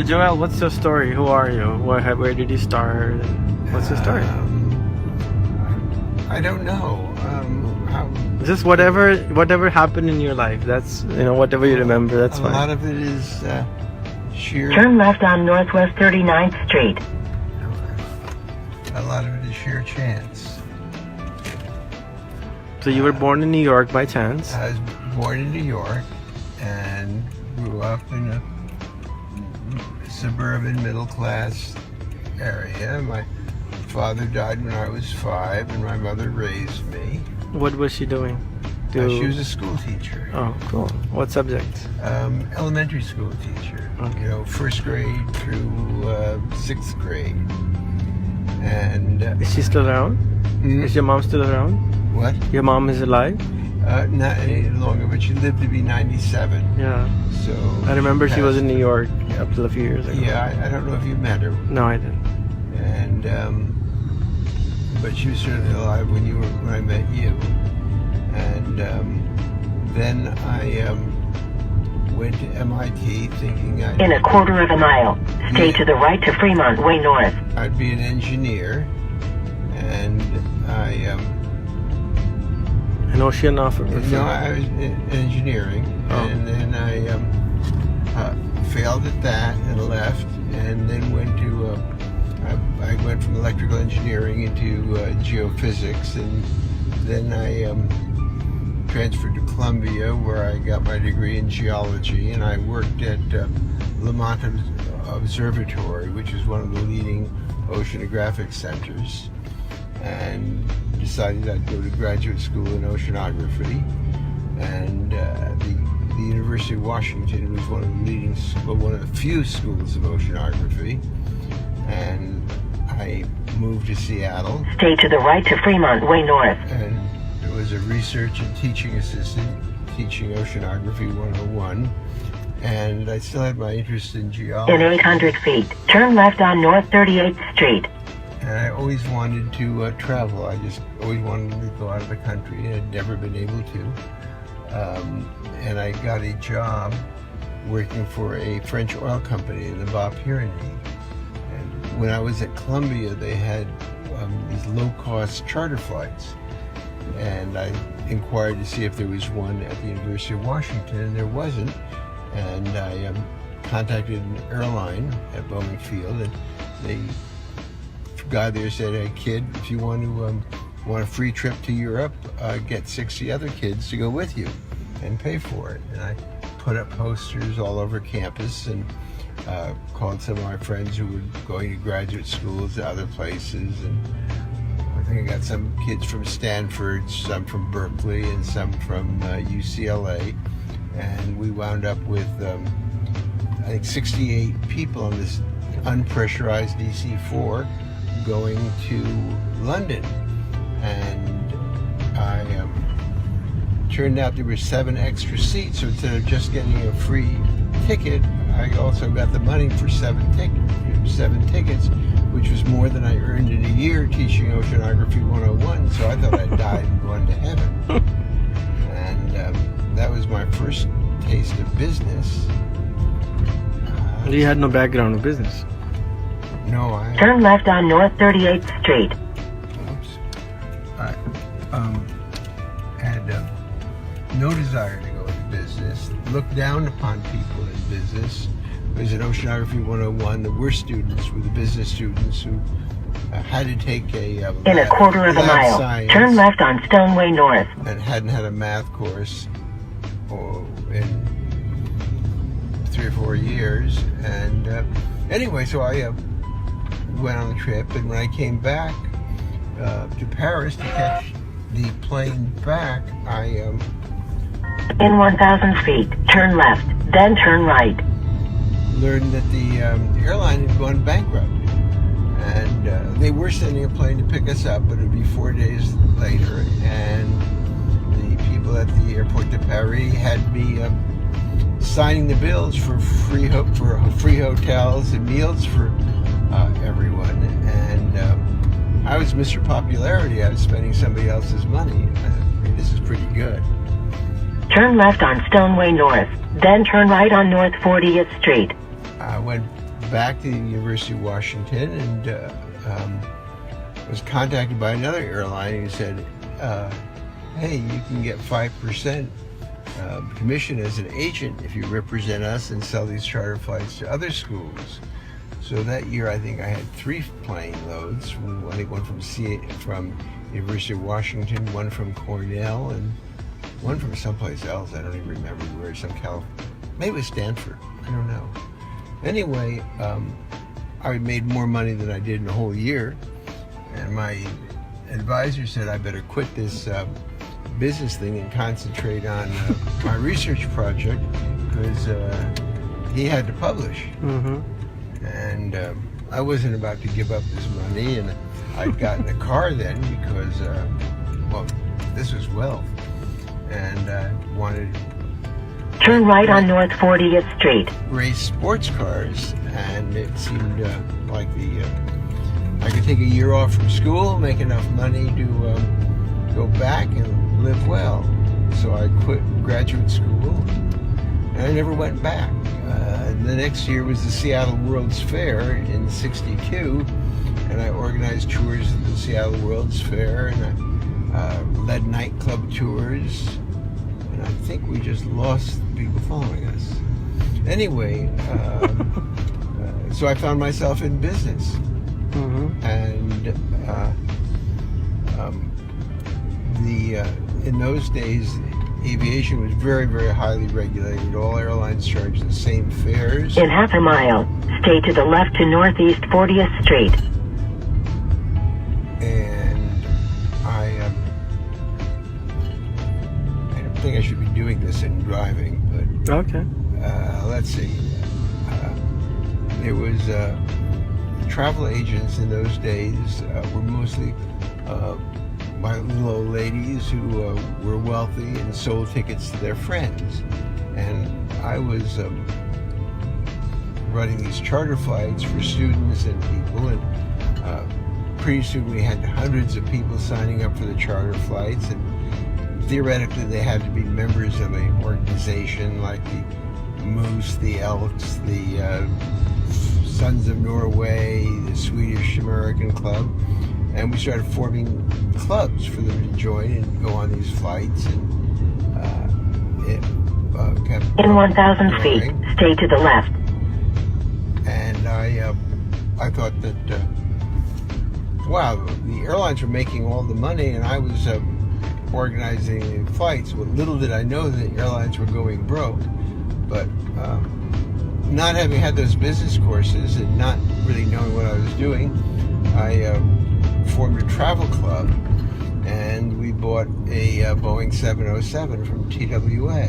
So Joel, what's your story? Who are you? Where did you start? What's your story? I don't know. Just whatever happened in your life. That's whatever you remember. That's fine. A lot of it is sheer. Turn left on Northwest 39th Street. A lot of it is sheer chance. So you were born in New York by chance? I was born in New York and grew up in a suburban middle-class area. My father died when I was 5, and my mother raised me. What was she doing? She was a school teacher. Oh, cool. What subject? Elementary school teacher. Okay. First grade through 6th grade. And is she still around? Is your mom still around? What? Your mom is alive? Not any longer, but she lived to be 97. Yeah. So I remember she was in New York up till a few years ago. Yeah, I don't know if you met her. No, I didn't. And but she was certainly alive when I met you. And then I went to MIT thinking in a quarter of a mile, stay to the right to Fremont Way North. I'd be an engineer, and an oceanographer. No, I was in engineering, and then I failed at that and left, and then went to I went from electrical engineering into geophysics, and then I transferred to Columbia, where I got my degree in geology, and I worked at Lamont Observatory, which is one of the leading oceanographic centers, and decided I'd go to graduate school in oceanography. And the University of Washington was one of the few schools of oceanography, and I moved to Seattle. Stay to the right to Fremont Way North. And it was a research and teaching assistant, teaching Oceanography 101. And I still had my interest in geology. In 800 feet, turn left on North 38th Street. And I always wanted to travel. I just always wanted to go out of the country, and I'd never been able to. And I got a job working for a French oil company in the Bas-Pyrenees. When I was at Columbia, they had these low-cost charter flights, and I inquired to see if there was one at the University of Washington, and there wasn't. And I contacted an airline at Bowman Field, and the guy there said, "Hey kid, if you want a free trip to Europe, get 60 other kids to go with you, and pay for it." And I put up posters all over campus, and called some of my friends who were going to graduate schools to other places, and I think I got some kids from Stanford, some from Berkeley, and some from UCLA, and we wound up with I think 68 people on this unpressurized DC-4 going to London, and I turned out there were 7 extra seats, so instead of just getting a free ticket, I also got the money for 7 tickets, which was more than I earned in a year teaching Oceanography 101, so I thought I'd died and gone to heaven. And that was my first taste of business. You had no background in business? No, I... Turn left on North 38th Street. Oops. I had no desire to go into business, looked down upon people in business. I was at Oceanography 101. The worst students were the business students who had to take in a quarter of a mile, turn left on Stoneway North. And hadn't had a math course in 3 or 4 years. And anyway, so I went on the trip, and when I came back to Paris to catch the plane back, in 1,000 feet, turn left, then turn right. Learned that the airline had gone bankrupt, and they were sending a plane to pick us up, but it would be 4 days later, and the people at the airport de Paris had me signing the bills for free hotels and meals for everyone, and I was Mr. Popularity. I was spending somebody else's money. This is pretty good. Turn left on Stoneway North, then turn right on North 40th Street. I went back to the University of Washington and was contacted by another airline who said, hey, you can get 5% commission as an agent if you represent us and sell these charter flights to other schools. So that year, I think I had 3 plane loads. I think one from University of Washington, one from Cornell, and one from someplace else. I don't even remember where. Maybe it was Stanford. I don't know. Anyway, I made more money than I did in a whole year, and my advisor said I better quit this business thing and concentrate on my research project because he had to publish. Mm-hmm. And I wasn't about to give up this money, and I'd gotten a car then because, well, this was wealth, and I wanted turn right on North 40th Street. Race sports cars, and it seemed like I could take a year off from school, make enough money to go back and live well. So I quit graduate school, and I never went back. The next year was the Seattle World's Fair in '62, and I organized tours at the Seattle World's Fair, and I led nightclub tours, and I think we just lost the people following us. Anyway, so I found myself in business, and in those days, aviation was very, very highly regulated. All airlines charged the same fares. In half a mile, stay to the left to Northeast 40th Street. And I don't think I should be doing this in driving, but Okay. let's see. There was travel agents in those days were mostly my little old ladies who were wealthy and sold tickets to their friends. And I was running these charter flights for students and people, and pretty soon we had hundreds of people signing up for the charter flights, and theoretically they had to be members of an organization like the Moose, the Elks, the Sons of Norway, the Swedish American Club. And we started forming clubs for them to join and go on these flights, and it kept in 1,000 feet, stay to the left. And I thought that, wow, the airlines were making all the money, and I was organizing flights. Well, little did I know that airlines were going broke, but not having had those business courses and not really knowing what I was doing, I formed a travel club, and we bought a Boeing 707 from TWA,